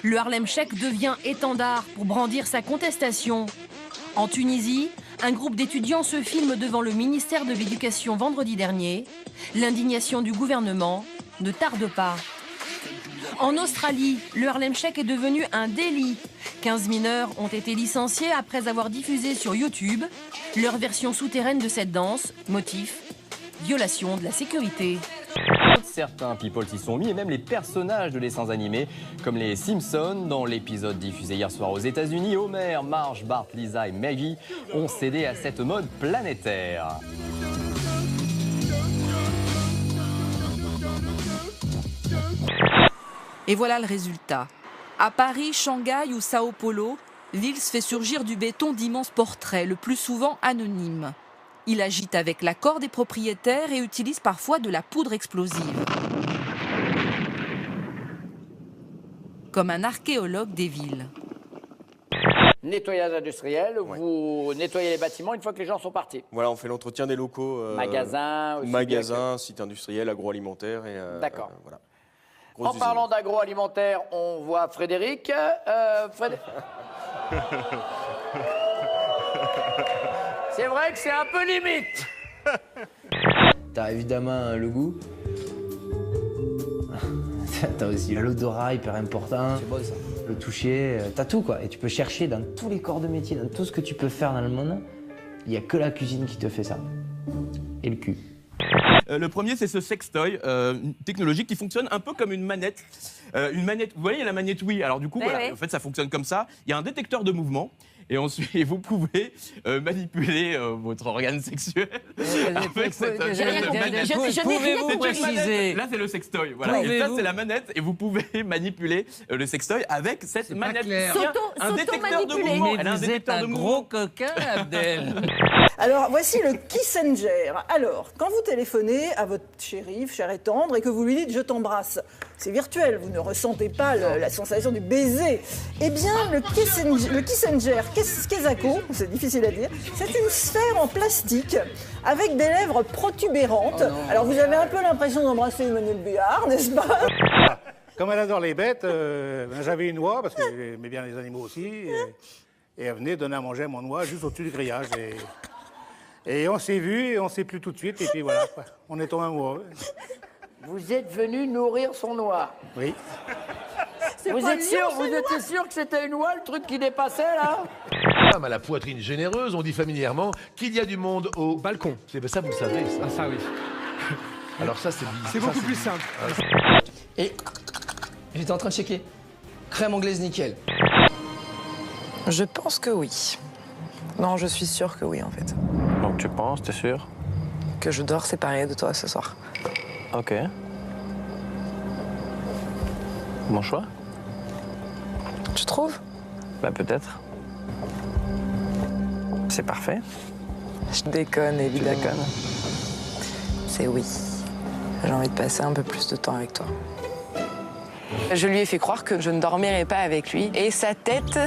Le Harlem Shake devient étendard pour brandir sa contestation. En Tunisie, un groupe d'étudiants se filme devant le ministère de l'Éducation vendredi dernier. L'indignation du gouvernement ne tarde pas. En Australie, le Harlem Shake est devenu un délit. 15 mineurs ont été licenciés après avoir diffusé sur YouTube leur version souterraine de cette danse. Motif, violation de la sécurité. Certains people s'y sont mis et même les personnages de dessins animés comme les Simpsons. Dans l'épisode diffusé hier soir aux États-Unis, Homer, Marge, Bart, Lisa et Maggie ont cédé à cette mode planétaire. Et voilà le résultat. À Paris, Shanghai ou Sao Paulo, Vils fait surgir du béton d'immenses portraits, le plus souvent anonymes. Il agite avec l'accord des propriétaires et utilise parfois de la poudre explosive. Comme un archéologue des villes. Nettoyage industriel, vous nettoyez les bâtiments une fois que les gens sont partis. Voilà, on fait l'entretien des locaux. Magasins, sites industriels, agroalimentaires et. D'accord. Voilà. En parlant d'agroalimentaire, on voit Frédéric. C'est vrai que c'est un peu limite. T'as évidemment le goût. T'as aussi l'odorat hyper important. C'est bon ça. Le toucher, t'as tout quoi. Et tu peux chercher dans tous les corps de métier, dans tout ce que tu peux faire dans le monde. Il n'y a que la cuisine qui te fait ça. Et le cul. Le premier, c'est ce sextoy technologique qui fonctionne un peu comme une manette. Vous voyez la manette Wii. Alors du coup, voilà, en fait, ça fonctionne comme ça. Il y a un détecteur de mouvement. Et ensuite, vous pouvez manipuler votre organe sexuel avec cette Pouvez-vous préciser? Là, c'est le sextoy. Voilà. Et ça, c'est la manette. Et vous pouvez manipuler le sextoy avec cette manette. Un détecteur de mouvement. Mais vous êtes un gros coquin, Abdel. Alors, voici le Kissenger. Alors, quand vous téléphonez à votre chéri, cher et tendre, et que vous lui dites « je t'embrasse », c'est virtuel, vous ne ressentez pas la sensation du baiser. Eh bien, le Kissenger, Kezako, c'est difficile à dire, c'est une sphère en plastique avec des lèvres protubérantes. Alors, vous avez un peu l'impression d'embrasser Emmanuel Béard, n'est-ce pas? Comme elle adore les bêtes, j'avais une oie, parce que j'aimais bien les animaux aussi, et elle venait donner à manger à mon oie juste au-dessus du grillage. Et on s'est vus, et on s'est plus tout de suite, et puis voilà, quoi. On est tombé amoureux. Vous êtes venu nourrir son oie. Oui. Vous étiez sûr que c'était une oie, le truc qui dépassait, là? Femme à la poitrine généreuse, on dit familièrement qu'il y a du monde au balcon. C'est ça, vous le savez, ça. Ah, ça, oui. Alors ça, c'est C'est beaucoup plus simple. Et j'étais en train de checker. Crème anglaise nickel. Je pense que oui. Non, je suis sûre que oui, en fait. Donc tu penses, t'es sûr? Que je dors séparée de toi ce soir. Ok. Mon choix? Tu trouves? Bah peut-être. C'est parfait. Je déconne, évidemment. Tu déconnes? C'est oui. J'ai envie de passer un peu plus de temps avec toi. Je lui ai fait croire que je ne dormirais pas avec lui. Et sa tête,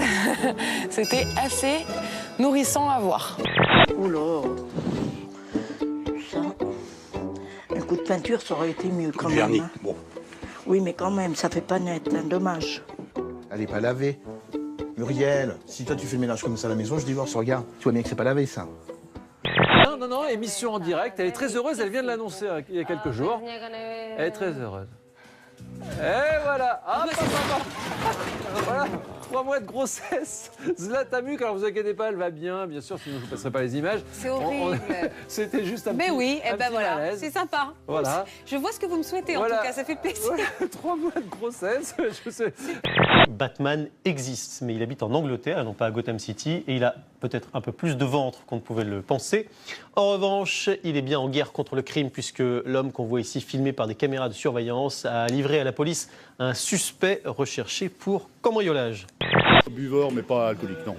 c'était assez nourrissant à voir. Oula. Ça, un coup de peinture, ça aurait été mieux quand même. Vernis, bon. Oui, mais quand même, ça fait pas net, hein, dommage. Elle est pas lavée. Muriel, si toi tu fais le ménage comme ça à la maison, je divorce, regarde. Tu vois bien que c'est pas lavé, ça. Non, émission en direct. Elle est très heureuse, elle vient de l'annoncer il y a quelques jours. Elle est très heureuse. Et voilà. Voilà. 3 mois de grossesse. Zlatamuk, alors vous inquiétez pas, elle va bien sûr, sinon je ne vous passerai pas les images. C'est horrible. C'était juste un Mais petit oui, et ben voilà, malaise. c'est sympa. Voilà. Je vois ce que vous me souhaitez, en tout cas, ça fait plaisir. Ouais, 3 mois de grossesse, je sais. Batman existe, mais il habite en Angleterre et non pas à Gotham City, et il a peut-être un peu plus de ventre qu'on ne pouvait le penser. En revanche, il est bien en guerre contre le crime, puisque l'homme qu'on voit ici filmé par des caméras de surveillance a livré à la police un suspect recherché pour cambriolage. Buveur, mais pas alcoolique, non.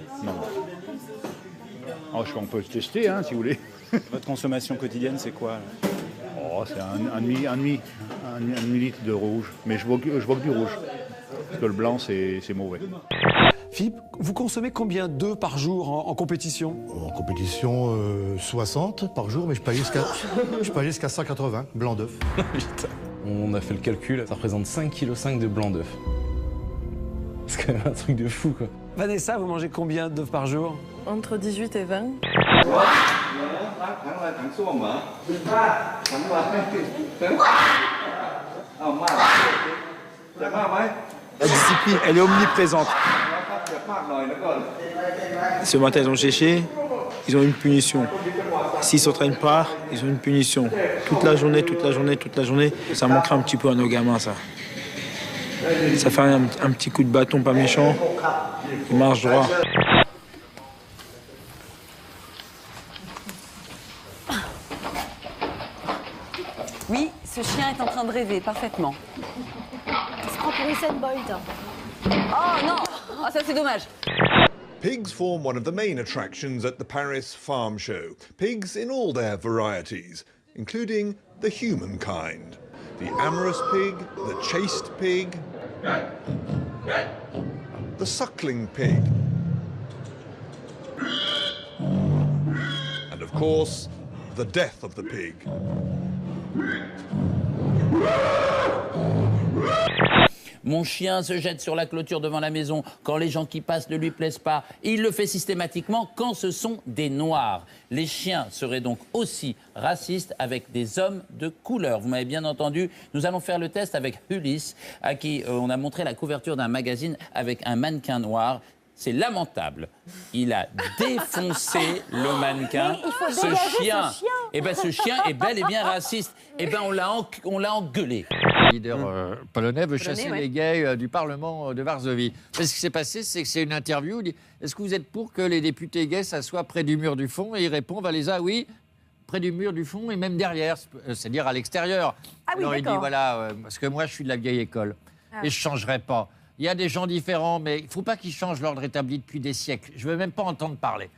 Oh, on peut le tester, hein, si vous voulez. Votre consommation quotidienne, c'est quoi? Oh, c'est un demi-litre de rouge. Mais je bois que du rouge. Parce que le blanc, c'est mauvais. Philippe, vous consommez combien d'œufs par jour en compétition? En compétition, 60 par jour, mais je peux aller jusqu'à 180 blancs d'œufs. On a fait le calcul, ça représente 5,5 kg de blanc d'œuf. C'est quand même un truc de fou, quoi. Vanessa, vous mangez combien d'œufs par jour? Entre 18 et 20. La discipline, elle est omniprésente. Ce matin, ils ont séché, ils ont une punition. S'ils ne s'entraînent pas, ils ont une punition. Toute la journée, toute la journée, toute la journée. Ça manquera un petit peu à nos gamins, ça. Ça fait un petit coup de bâton pas méchant. Ils marchent droit. Oui, ce chien est en train de rêver parfaitement. Il se prend pour Usain Bolt. Oh non! Oh, ça c'est dommage. Pigs form one of the main attractions at the Paris Farm Show. Pigs in all their varieties, including the human kind. The amorous pig, the chaste pig, the suckling pig, and of course, the death of the pig. Mon chien se jette sur la clôture devant la maison quand les gens qui passent ne lui plaisent pas. Il le fait systématiquement quand ce sont des noirs. Les chiens seraient donc aussi racistes avec des hommes de couleur. Vous m'avez bien entendu, nous allons faire le test avec Ulysse, à qui on a montré la couverture d'un magazine avec un mannequin noir. C'est lamentable. Il a défoncé le mannequin. Mais il faut dégager ce chien. Eh ben, ce chien est bel et bien raciste. Eh ben, on l'a engueulé. Le leader polonais veut chasser les gays du Parlement de Varsovie. Ce qui s'est passé, c'est que c'est une interview. Il dit, est-ce que vous êtes pour que les députés gays s'assoient près du mur du fond? Et il répond, Valéza, oui, près du mur du fond et même derrière, c'est-à-dire à l'extérieur. Ah oui, alors il dit, d'accord. voilà, parce que moi je suis de la vieille école et je ne changerai pas. Il y a des gens différents, mais il ne faut pas qu'ils changent l'ordre établi depuis des siècles. Je ne veux même pas entendre parler.